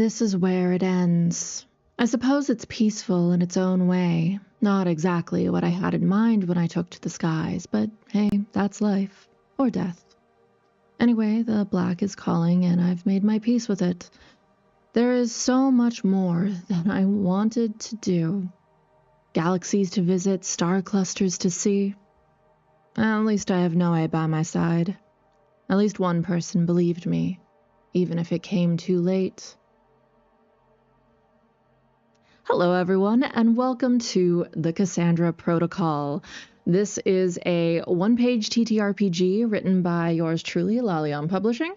this is where it ends. I suppose it's peaceful in its own way. Not exactly what I had in mind when I took to the skies, but hey, that's life. Or death. Anyway, the black is calling, and I've made my peace with it. There is so much more that I wanted to do. Galaxies to visit, star clusters to see. At least I have Noe by my side. At least one person believed me, even if it came too late. Hello everyone, and welcome to the Cassandra Protocol. This is a one-page TTRPG written by yours truly, Lionne Publishing,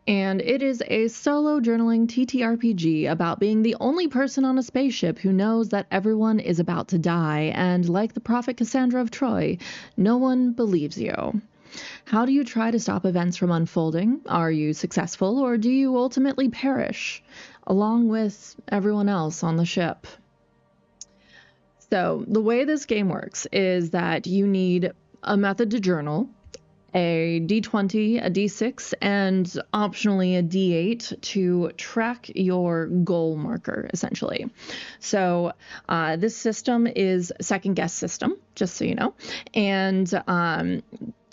and it is a solo journaling TTRPG about being the only person on a spaceship who knows that everyone is about to die, and like the prophet Cassandra of Troy, no one believes you. How do you try to stop events from unfolding? Are you successful, or do you ultimately perish, along with everyone else on the ship? So the way this game works is that you need a method to journal, a D20, a D6, and optionally a D8 to track your goal marker, essentially. So this system is second guess system, just so you know. And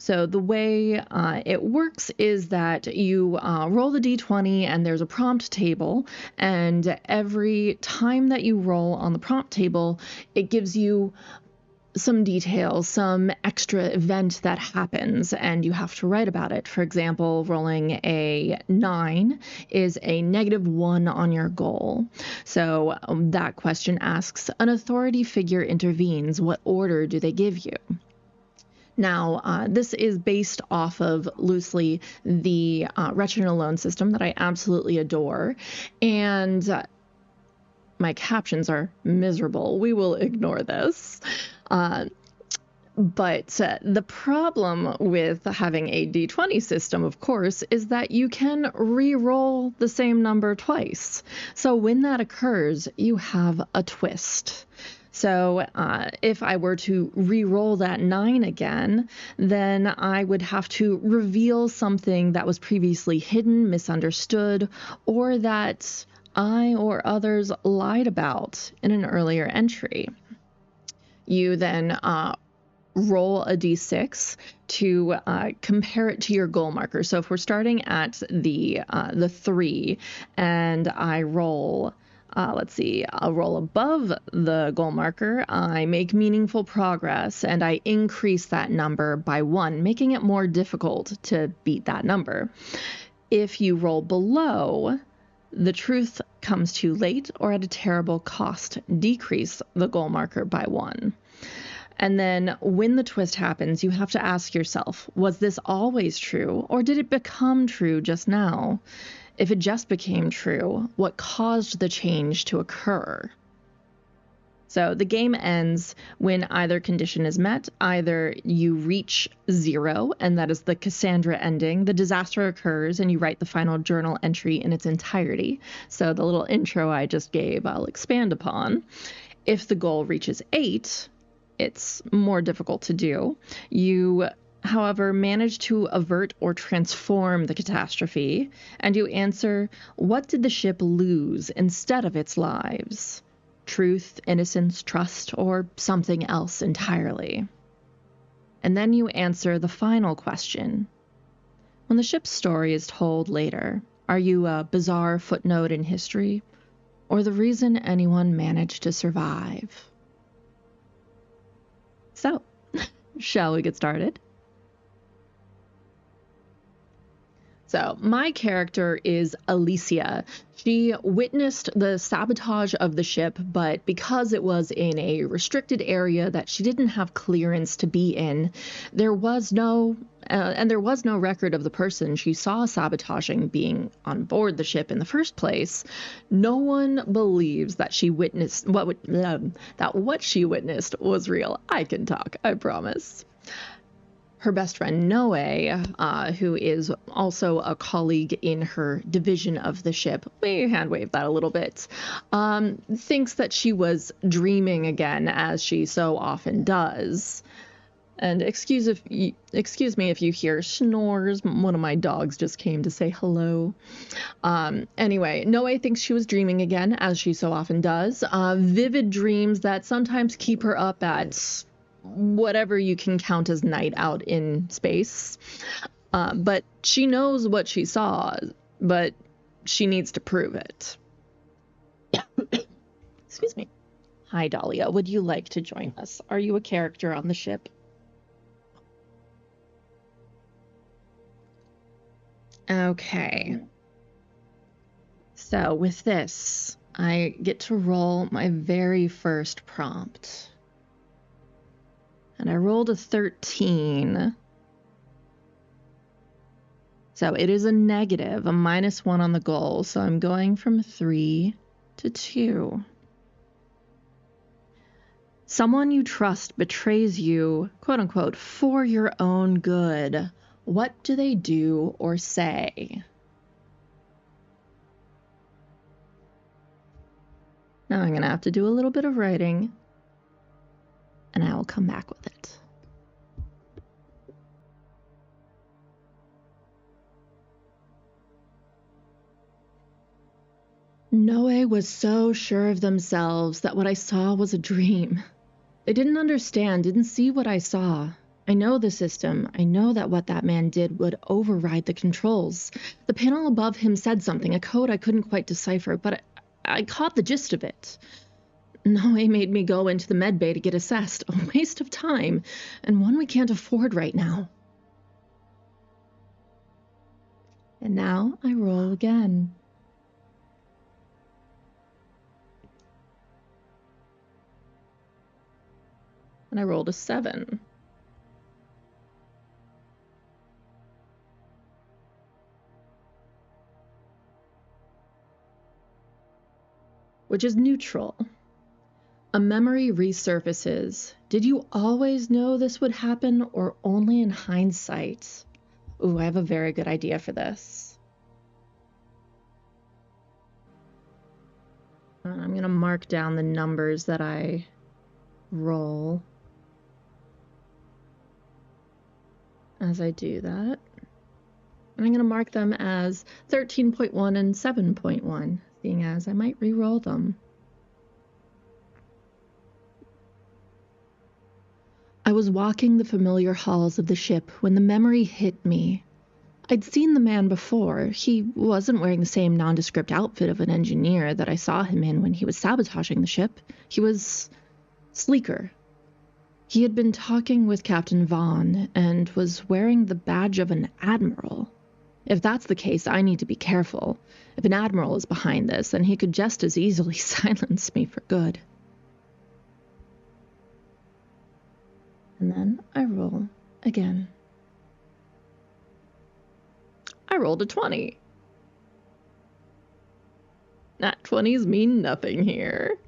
so the way it works is that you roll the D20 and there's a prompt table, and every time that you roll on the prompt table, it gives you some details, some extra event that happens, and you have to write about it. For example, rolling a 9 is a -1 on your goal. So that question asks, an authority figure intervenes. What order do they give you? Now, this is based off of loosely the Wretched and Alone system that I absolutely adore, and my captions are miserable. We will ignore this. But the problem with having a D20 system, of course, is that you can re-roll the same number twice. So when that occurs, you have a twist. So if I were to re-roll that 9 again, then I would have to reveal something that was previously hidden, misunderstood, or that I or others lied about in an earlier entry. You then roll a d6 to compare it to your goal marker. So if we're starting at the 3 and I roll, let's see, I'll roll above the goal marker, I make meaningful progress and I increase that number by 1, making it more difficult to beat that number. If you roll below, the truth comes too late or at a terrible cost, decrease the goal marker by 1. And then when the twist happens, you have to ask yourself, was this always true, or did it become true just now? If it just became true, what caused the change to occur? So the game ends when either condition is met. Either you reach 0, and that is the Cassandra ending. The disaster occurs, and you write the final journal entry in its entirety. So the little intro I just gave, I'll expand upon. If the goal reaches 8, it's more difficult to do. You, however, manage to avert or transform the catastrophe, and you answer, what did the ship lose instead of its lives? Truth, innocence, trust, or something else entirely? And then you answer the final question. When the ship's story is told later, are you a bizarre footnote in history, or the reason anyone managed to survive? So, shall we get started? So, my character is Alicia. She witnessed the sabotage of the ship, but because it was in a restricted area that she didn't have clearance to be in, there was no record of the person she saw sabotaging being on board the ship in the first place. No one believes that she witnessed what she witnessed was real. I can talk, I promise. Her best friend, Noe, who is also a colleague in her division of the ship, we hand-wave that a little bit, thinks that she was dreaming again, as she so often does. And excuse me if you hear snores. One of my dogs just came to say hello. Anyway, Noe thinks she was dreaming again, as she so often does. Vivid dreams that sometimes keep her up at whatever you can count as night out in space. But she knows what she saw, but she needs to prove it. Excuse me. Hi, Dahlia. Would you like to join us? Are you a character on the ship? Okay. So with this, I get to roll my very first prompt. And I rolled a 13. So it is a negative, a -1 on the goal. So I'm going from 3 to 2. Someone you trust betrays you, quote unquote, for your own good. What do they do or say? Now I'm going to have to do a little bit of writing, and I will come back with it. Noe was so sure of themselves that what I saw was a dream. They didn't understand, didn't see what I saw. I know the system. I know that what that man did would override the controls. The panel above him said something, a code I couldn't quite decipher, but I caught the gist of it. Noe made me go into the med bay to get assessed. A waste of time, and one we can't afford right now. And now I roll again. And I rolled a 7. Which is neutral. A memory resurfaces. Did you always know this would happen, or only in hindsight? Ooh, I have a very good idea for this. I'm going to mark down the numbers that I roll as I do that. And I'm going to mark them as 13.1 and 7.1, seeing as I might re-roll them. I was walking the familiar halls of the ship when the memory hit me. I'd seen the man before. He wasn't wearing the same nondescript outfit of an engineer that I saw him in when he was sabotaging the ship. He was sleeker. He had been talking with Captain Vaughn and was wearing the badge of an admiral. If that's the case, I need to be careful. If an admiral is behind this, then he could just as easily silence me for good. And then I roll again. I rolled a 20. Nat 20s mean nothing here.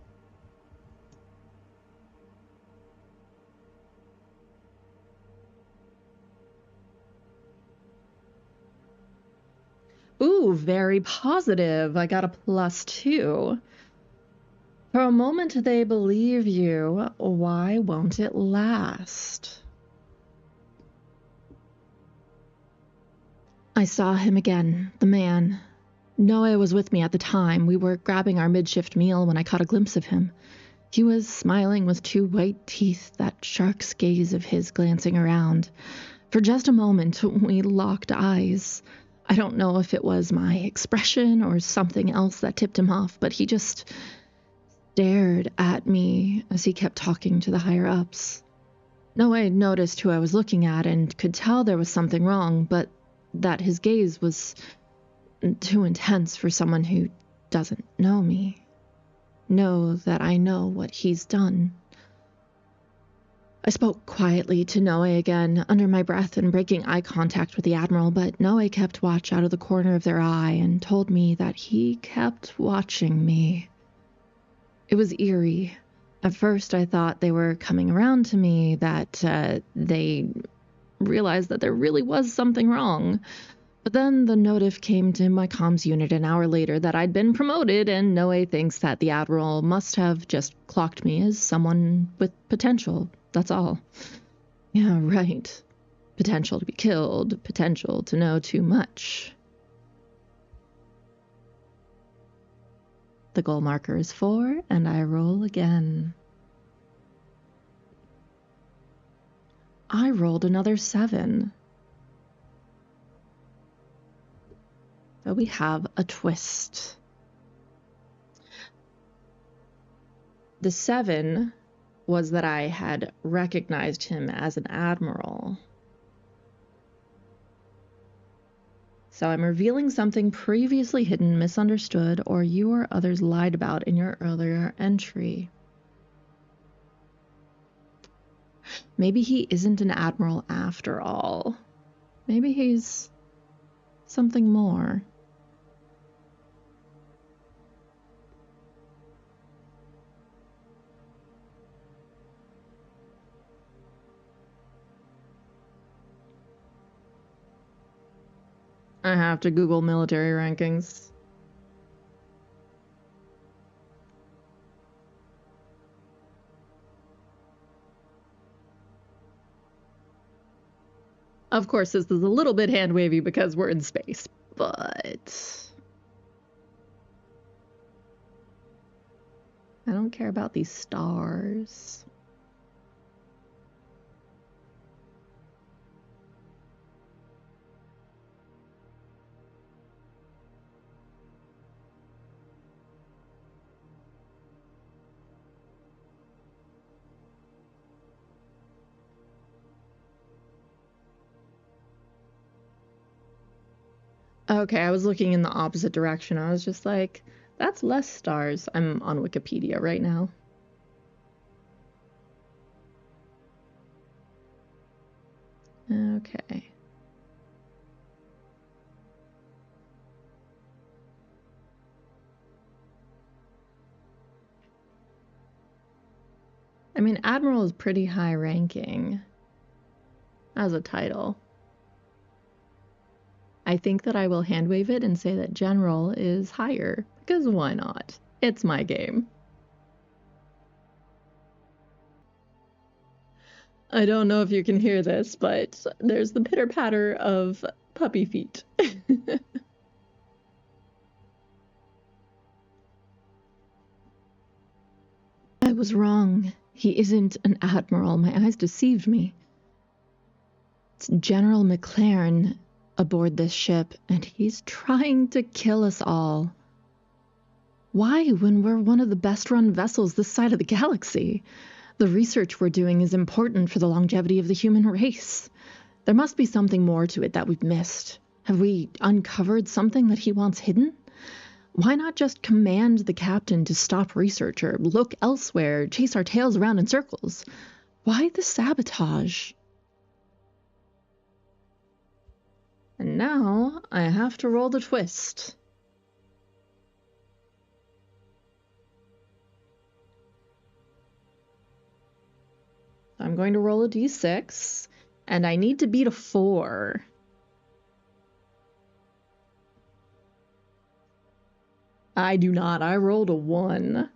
Ooh, very positive. I got a +2. For a moment they believe you. Why won't it last? I saw him again, the man. Noe was with me at the time. We were grabbing our mid-shift meal when I caught a glimpse of him. He was smiling with 2 white teeth, that shark's gaze of his glancing around. For just a moment, we locked eyes. I don't know if it was my expression or something else that tipped him off, but he just stared at me as he kept talking to the higher-ups. Noe noticed who I was looking at and could tell there was something wrong, but that his gaze was too intense for someone who doesn't know me. Know that I know what he's done. I spoke quietly to Noe again, under my breath and breaking eye contact with the Admiral, but Noe kept watch out of the corner of their eye and told me that he kept watching me. It was eerie. At first I thought they were coming around to me, that they realized that there really was something wrong. But then the notif came to my comms unit an hour later that I'd been promoted, and Noe thinks that the Admiral must have just clocked me as someone with potential. That's all. Yeah, right. Potential to be killed, potential to know too much. The goal marker is 4, and I roll again. I rolled another 7. So we have a twist. The 7 was that I had recognized him as an admiral. So I'm revealing something previously hidden, misunderstood, or you or others lied about in your earlier entry. Maybe he isn't an admiral after all. Maybe he's something more. I have to Google military rankings. Of course, this is a little bit hand-wavy because we're in space, but I don't care about these stars. Okay, I was looking in the opposite direction. I was just like, that's less stars. I'm on Wikipedia right now. Okay. I mean, Admiral is pretty high ranking as a title. I think that I will handwave it and say that General is higher, because why not? It's my game. I don't know if you can hear this, but there's the pitter-patter of puppy feet. I was wrong. He isn't an admiral. My eyes deceived me. It's General McLaren aboard this ship, and he's trying to kill us all. Why, when we're one of the best-run vessels this side of the galaxy? The research we're doing is important for the longevity of the human race. There must be something more to it that we've missed. Have we uncovered something that he wants hidden? Why not just command the captain to stop research or look elsewhere, chase our tails around in circles? Why the sabotage? And now I have to roll the twist. I'm going to roll a d6, and I need to beat a 4. I do not. I rolled a 1.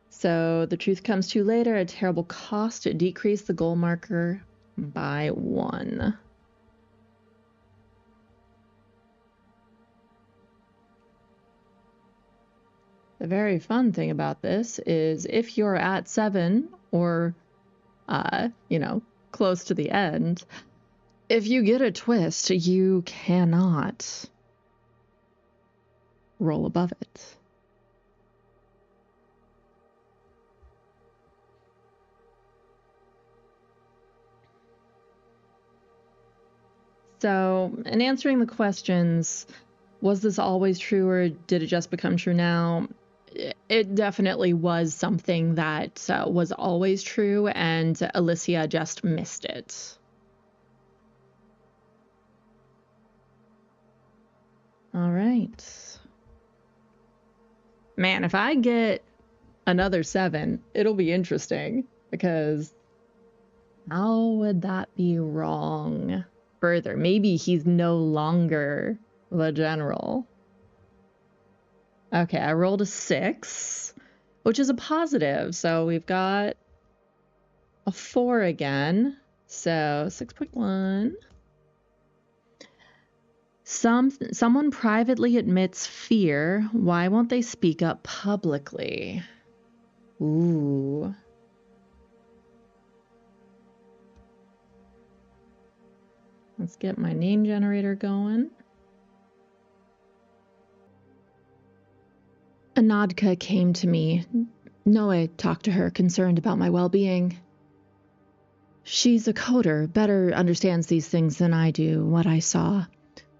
So the truth comes to you later. A terrible cost to decrease the goal marker by 1. The very fun thing about this is if you're at 7 or, close to the end, if you get a twist, you cannot roll above it. So, in answering the questions, was this always true or did it just become true now? It definitely was something that was always true, and Alicia just missed it. All right. Man, if I get another 7, it'll be interesting, because how would that be wrong? Further, maybe he's no longer the general. Okay, I rolled a 6, which is a positive, so we've got a 4 again. So 6.1. Someone privately admits fear. Why won't they speak up publicly? Ooh. Let's get my name generator going. Anadka came to me. Noe talked to her, concerned about my well-being. She's a coder, better understands these things than I do, what I saw.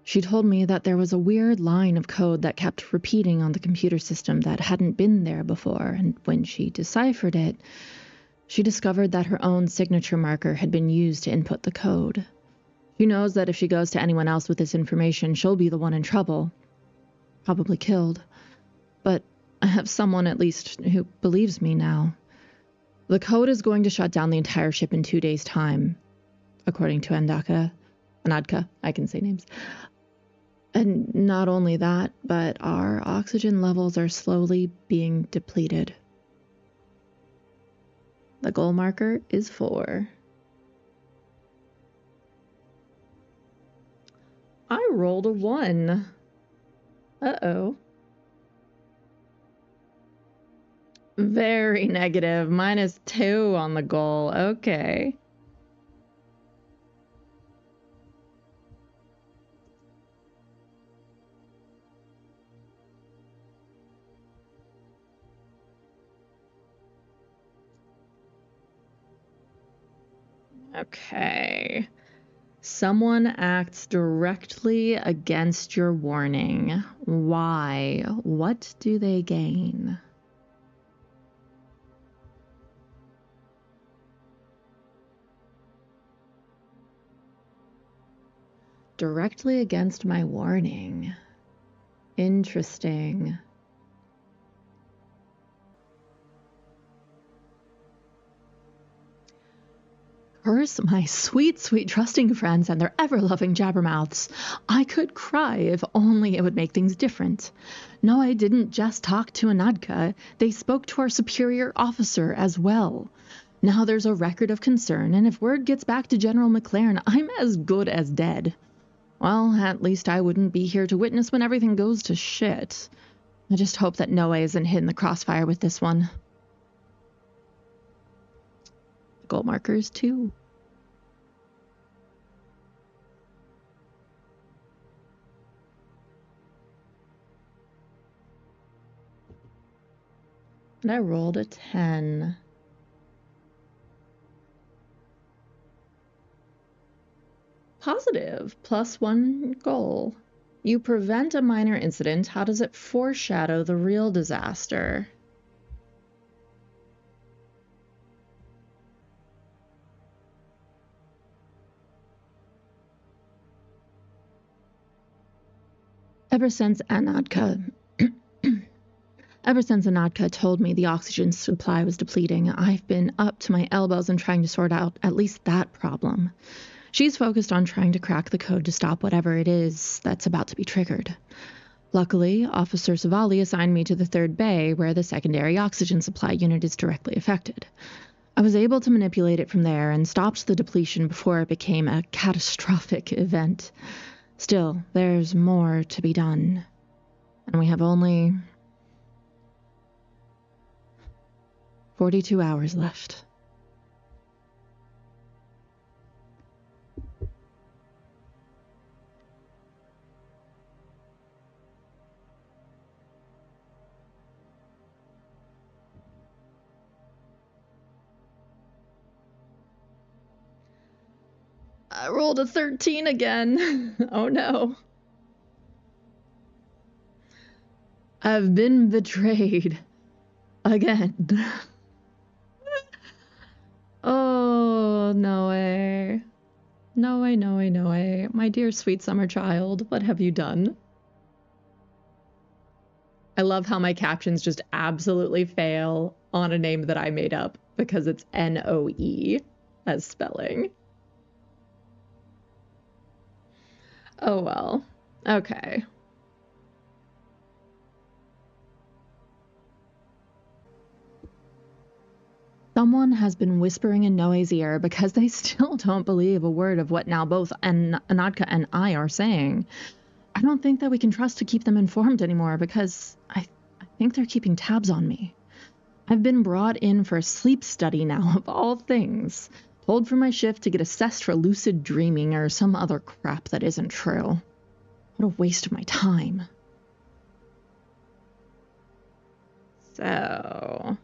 She told me that there was a weird line of code that kept repeating on the computer system that hadn't been there before, and when she deciphered it, she discovered that her own signature marker had been used to input the code. She knows that if she goes to anyone else with this information, she'll be the one in trouble. Probably killed. But I have someone at least who believes me now. The code is going to shut down the entire ship in 2 days' time, according to Anadka, I can say names. And not only that, but our oxygen levels are slowly being depleted. The goal marker is 4. I rolled a 1. Uh-oh. Very negative. -2 on the goal. Okay. Okay. Someone acts directly against your warning. Why? What do they gain? Directly against my warning. Interesting. Curse my sweet, sweet trusting friends and their ever-loving jabbermouths. I could cry if only it would make things different. No, I didn't just talk to Anadka. They spoke to our superior officer as well. Now there's a record of concern, and if word gets back to General McLaren, I'm as good as dead. Well, at least I wouldn't be here to witness when everything goes to shit. I just hope that Noe isn't hit in the crossfire with this one. Goal markers, too. And I rolled a 10. Positive, +1 goal. You prevent a minor incident. How does it foreshadow the real disaster? Ever since Anadka told me the oxygen supply was depleting, I've been up to my elbows in trying to sort out at least that problem. She's focused on trying to crack the code to stop whatever it is that's about to be triggered. Luckily, Officer Savali assigned me to the 3rd bay, where the secondary oxygen supply unit is directly affected. I was able to manipulate it from there and stopped the depletion before it became a catastrophic event. Still, there's more to be done. And we have only 42 hours left. I rolled a 13 again. Oh no. I've been betrayed. Again. Oh, no way. No way, no way, no way. My dear sweet summer child, what have you done? I love how my captions just absolutely fail on a name that I made up because it's Noe as spelling. Oh well. Okay. Someone has been whispering in Noe's ear because they still don't believe a word of what now both Anadka and I are saying. I don't think that we can trust to keep them informed anymore because I think they're keeping tabs on me. I've been brought in for a sleep study now, of all things. Told for my shift to get assessed for lucid dreaming or some other crap that isn't true. What a waste of my time. So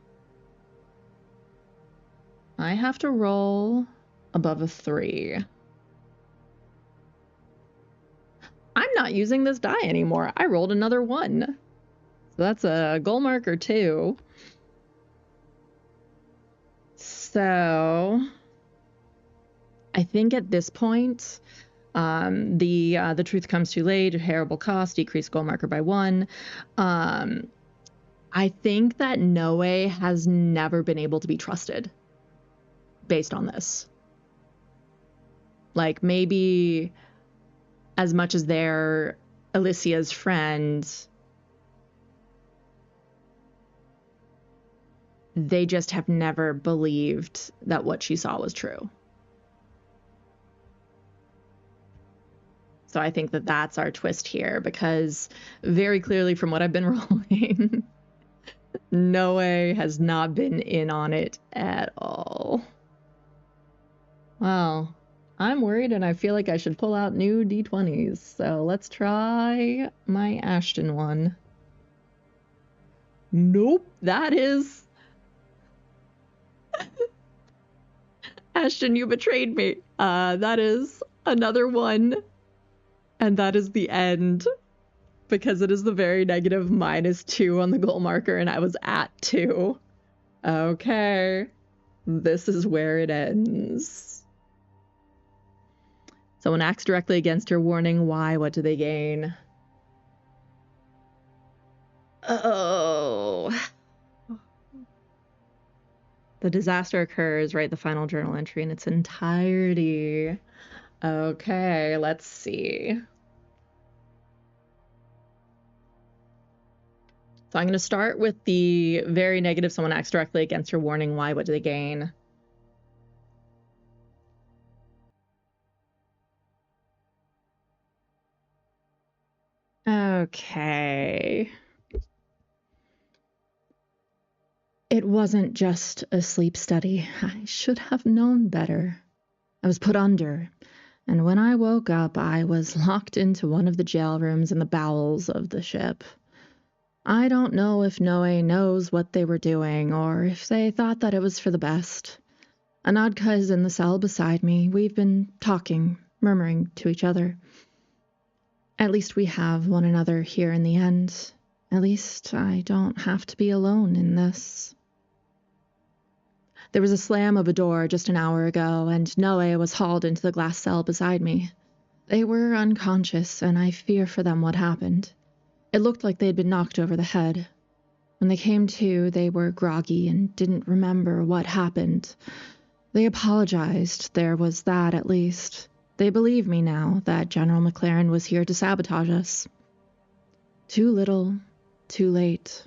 I have to roll above a 3. I'm not using this die anymore. I rolled another 1. So that's a goal marker 2. So I think at this point, the truth comes too late, a terrible cost, decrease goal marker by 1. I think that Noe has never been able to be trusted based on this. Like, maybe as much as they're Alicia's friend, they just have never believed that what she saw was true. So I think that that's our twist here, because very clearly from what I've been rolling, Noe has not been in on it at all. Well, I'm worried and I feel like I should pull out new d20s. So let's try my Ashton one. Nope, that is... Ashton, you betrayed me. That is another 1. And that is the end. Because it is the very negative -2 on the goal marker and I was at 2. Okay. This is where it ends. Someone acts directly against her, warning. Why? What do they gain? Oh. The disaster occurs, write the final journal entry in its entirety. Okay, let's see. So I'm going to start with the very negative. Someone acts directly against her, warning. Why? What do they gain? Okay. It wasn't just a sleep study. I should have known better. I was put under, and when I woke up, I was locked into one of the jail rooms in the bowels of the ship. I don't know if Noe knows what they were doing, or if they thought that it was for the best. Anadka is in the cell beside me. We've been talking, murmuring to each other. At least we have one another here in the end. At least I don't have to be alone in this. There was a slam of a door just an hour ago, and Noe was hauled into the glass cell beside me. They were unconscious, and I fear for them what happened. It looked like they'd been knocked over the head. When they came to, they were groggy and didn't remember what happened. They apologized, there was that at least. They believe me now that General McLaren was here to sabotage us. Too little, too late.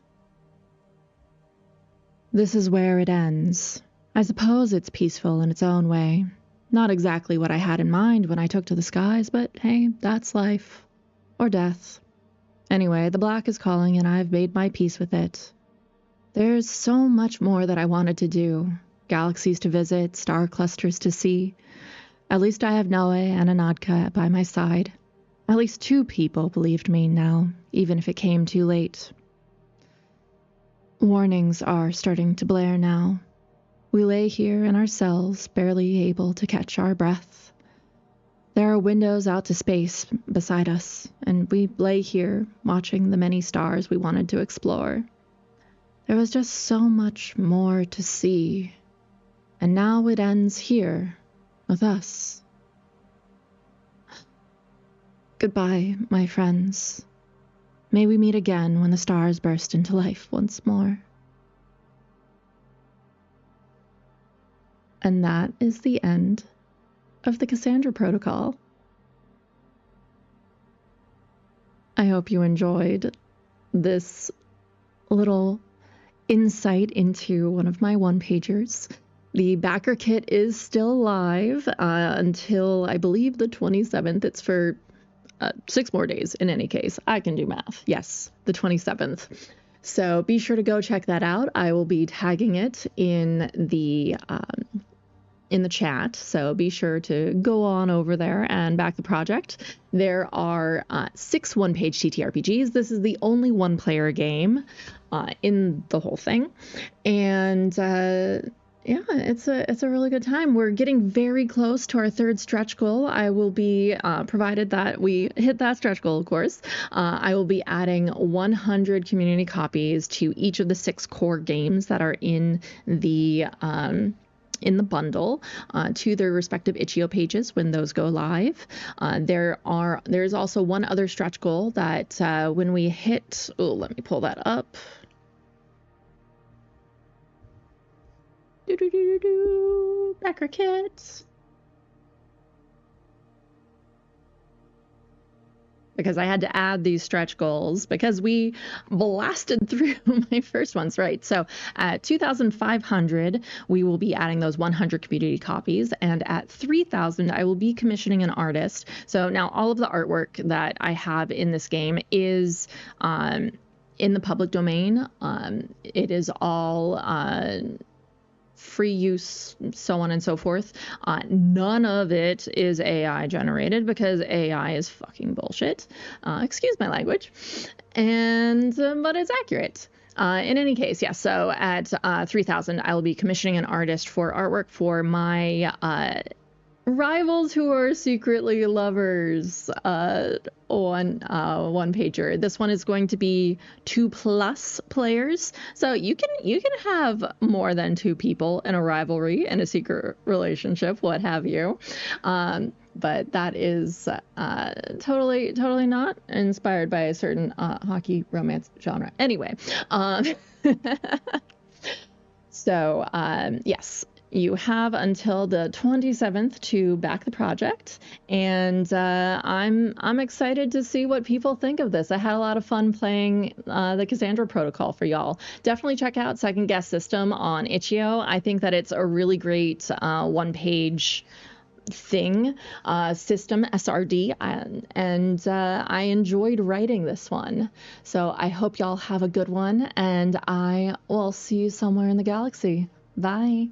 This is where it ends. I suppose it's peaceful in its own way. Not exactly what I had in mind when I took to the skies, but hey, that's life. Or death. Anyway, the black is calling and I've made my peace with it. There's so much more that I wanted to do. Galaxies to visit, star clusters to see. At least I have Noe and Anadka by my side. At least 2 people believed me now, even if it came too late. Warnings are starting to blare now. We lay here in our cells, barely able to catch our breath. There are windows out to space beside us, and we lay here, watching the many stars we wanted to explore. There was just so much more to see, and now it ends here, with us. Goodbye, my friends. May we meet again when the stars burst into life once more. And that is the end of the Cassandra Protocol. I hope you enjoyed this little insight into one of my one-pagers. The backer kit is still live until, I believe, the 27th. It's for 6 more days in any case. I can do math. Yes, the 27th. So be sure to go check that out. I will be tagging it in the chat. So be sure to go on over there and back the project. There are 6 one-page TTRPGs. This is the only one-player game in the whole thing. And yeah, it's a really good time. We're getting very close to our 3rd stretch goal. I will be, provided that we hit that stretch goal, of course, I will be adding 100 community copies to each of the 6 core games that are in the bundle to their respective itch.io pages when those go live. There's also one other stretch goal that when we hit, let me pull that up. Backer kits. Because I had to add these stretch goals because we blasted through my first ones, right? So at 2,500, we will be adding those 100 community copies. And at 3,000, I will be commissioning an artist. So now all of the artwork that I have in this game is in the public domain. It is all free use, so on and so forth. None of it is AI generated because AI is fucking bullshit. Excuse my language. And but it's accurate. In any case, yes. So at 3,000, I will be commissioning an artist for artwork for my rivals who are secretly lovers one pager. This one is going to be 2+ players, so you can have more than 2 people in a rivalry and a secret relationship, what have you. But that is totally not inspired by a certain hockey romance genre. Anyway, so yes. You have until the 27th to back the project, and I'm excited to see what people think of this. I had a lot of fun playing the Cassandra Protocol for y'all. Definitely check out Second Guess System on itch.io. I think that it's a really great one-page thing, system, SRD, and I enjoyed writing this one. So I hope y'all have a good one, and I will see you somewhere in the galaxy. Bye.